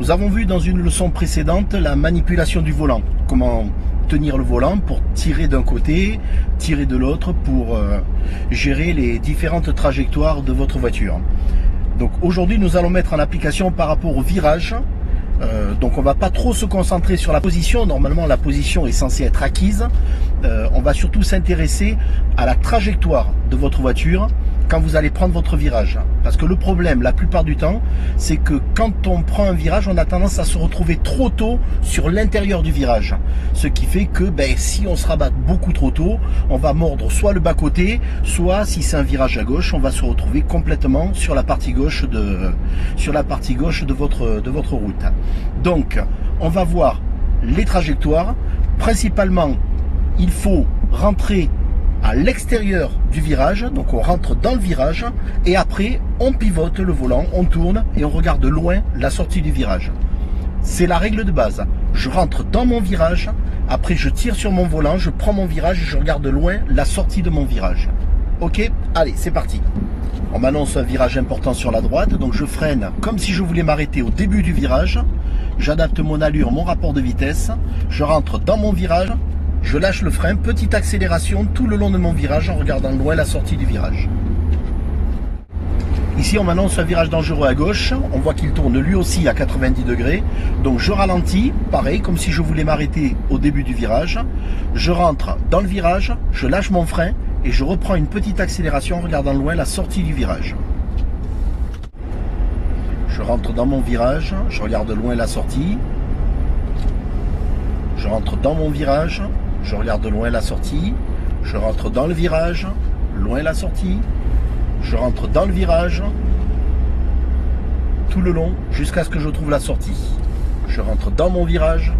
Nous avons vu dans une leçon précédente la manipulation du volant. Comment tenir le volant pour tirer d'un côté, tirer de l'autre pour gérer les différentes trajectoires de votre voiture. Donc aujourd'hui nous allons mettre en application par rapport au virage. Donc on va pas trop se concentrer sur la position. Normalement la position est censée être acquise. On va surtout s'intéresser à la trajectoire de votre voiture quand vous allez prendre votre virage. Parce que le problème la plupart du temps, c'est que quand on prend un virage, on a tendance à se retrouver trop tôt sur l'intérieur du virage. Ce qui fait que si on se rabat beaucoup trop tôt, on va mordre soit le bas-côté, soit si c'est un virage à gauche, on va se retrouver complètement sur la partie gauche de votre route. Donc on va voir les trajectoires. Principalement, il faut rentrer à l'extérieur du virage, donc on rentre dans le virage et après on pivote le volant, on tourne et on regarde de loin la sortie du virage. C'est la règle de base. Je rentre dans mon virage, après je tire sur mon volant, je prends mon virage et je regarde de loin la sortie de mon virage. Ok, allez, c'est parti. On m'annonce un virage important sur la droite, donc je freine comme si je voulais m'arrêter au début du virage. J'adapte mon allure, mon rapport de vitesse. Je rentre dans mon virage. Je lâche le frein, petite accélération tout le long de mon virage en regardant loin la sortie du virage. Ici on m'annonce un virage dangereux à gauche, on voit qu'il tourne lui aussi à 90 degrés. Donc je ralentis, pareil comme si je voulais m'arrêter au début du virage. Je rentre dans le virage, je lâche mon frein et je reprends une petite accélération en regardant loin la sortie du virage. Je rentre dans mon virage, je regarde loin la sortie. Je rentre dans mon virage. Je regarde loin la sortie, je rentre dans le virage, loin la sortie, je rentre dans le virage, tout le long jusqu'à ce que je trouve la sortie. Je rentre dans mon virage,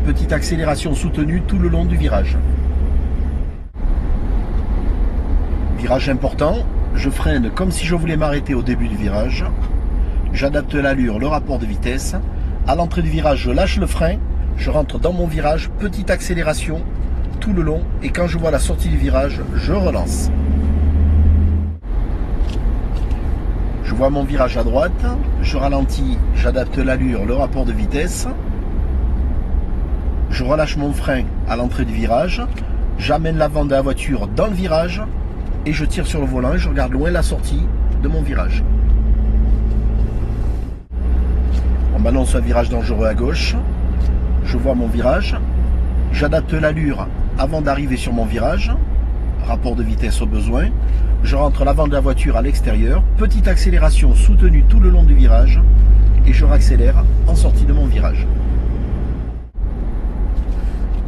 petite accélération soutenue tout le long du virage. Virage important, je freine comme si je voulais m'arrêter au début du virage, j'adapte l'allure, le rapport de vitesse. À l'entrée du virage, je lâche le frein, je rentre dans mon virage, petite accélération tout le long et quand je vois la sortie du virage, je relance. Je vois mon virage à droite, je ralentis, j'adapte l'allure, le rapport de vitesse. Je relâche mon frein à l'entrée du virage, j'amène l'avant de la voiture dans le virage et je tire sur le volant et je regarde loin la sortie de mon virage. On m'annonce un virage dangereux à gauche, je vois mon virage, j'adapte l'allure avant d'arriver sur mon virage, rapport de vitesse au besoin, je rentre l'avant de la voiture à l'extérieur, petite accélération soutenue tout le long du virage et je raccélère en sortie de mon virage.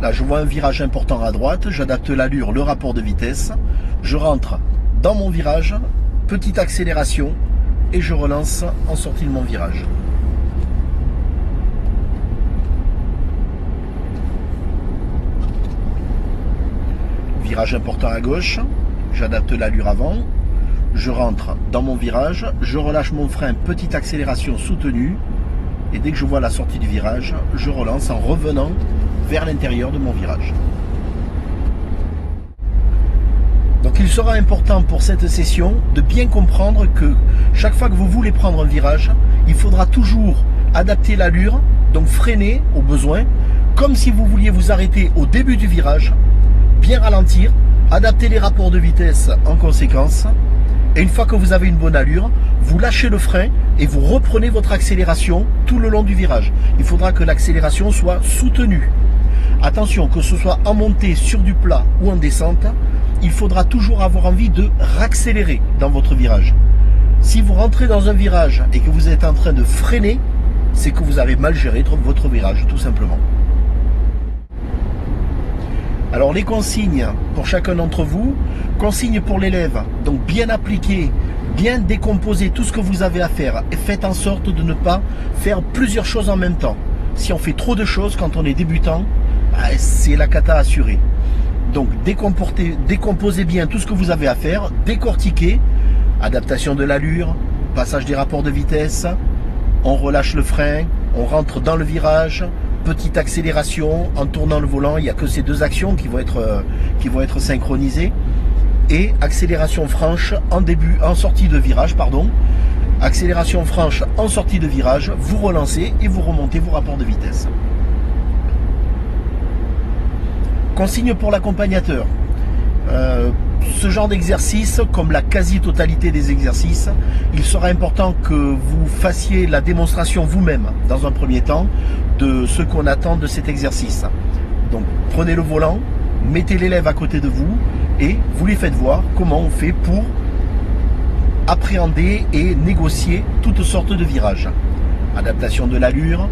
Là je vois un virage important à droite, j'adapte l'allure, le rapport de vitesse, je rentre dans mon virage, petite accélération et je relance en sortie de mon virage. Virage important à gauche, j'adapte l'allure avant, je rentre dans mon virage, je relâche mon frein, petite accélération soutenue et dès que je vois la sortie du virage, je relance en revenant vers l'intérieur de mon virage. Donc il sera important pour cette session de bien comprendre que chaque fois que vous voulez prendre un virage, il faudra toujours adapter l'allure, donc freiner au besoin, comme si vous vouliez vous arrêter au début du virage, bien ralentir, adapter les rapports de vitesse en conséquence et une fois que vous avez une bonne allure, vous lâchez le frein et vous reprenez votre accélération tout le long du virage. Il faudra que l'accélération soit soutenue. Attention, que ce soit en montée sur du plat ou en descente, il faudra toujours avoir envie de raccélérer dans votre virage. Si vous rentrez dans un virage et que vous êtes en train de freiner, c'est que vous avez mal géré votre virage tout simplement. Alors les consignes pour chacun d'entre vous, consignes pour l'élève, donc bien appliquer, bien décomposer tout ce que vous avez à faire et faites en sorte de ne pas faire plusieurs choses en même temps. Si on fait trop de choses quand on est débutant, c'est la cata assurée. Donc décomposez bien tout ce que vous avez à faire, décortiquez, adaptation de l'allure, passage des rapports de vitesse, on relâche le frein, on rentre dans le virage, petite accélération en tournant le volant, il n'y a que ces deux actions qui vont être synchronisées, et accélération franche en sortie de virage, Accélération franche en sortie de virage, vous relancez et vous remontez vos rapports de vitesse. Consigne pour l'accompagnateur. Ce genre d'exercice, comme la quasi-totalité des exercices, il sera important que vous fassiez la démonstration vous-même, dans un premier temps, de ce qu'on attend de cet exercice. Donc, prenez le volant, mettez l'élève à côté de vous et vous lui faites voir comment on fait pour appréhender et négocier toutes sortes de virages. Adaptation de l'allure,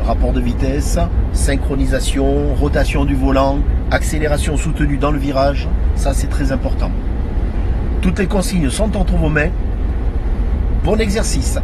rapport de vitesse, synchronisation, rotation du volant, accélération soutenue dans le virage, ça c'est très important. Toutes les consignes sont entre vos mains. Bon exercice!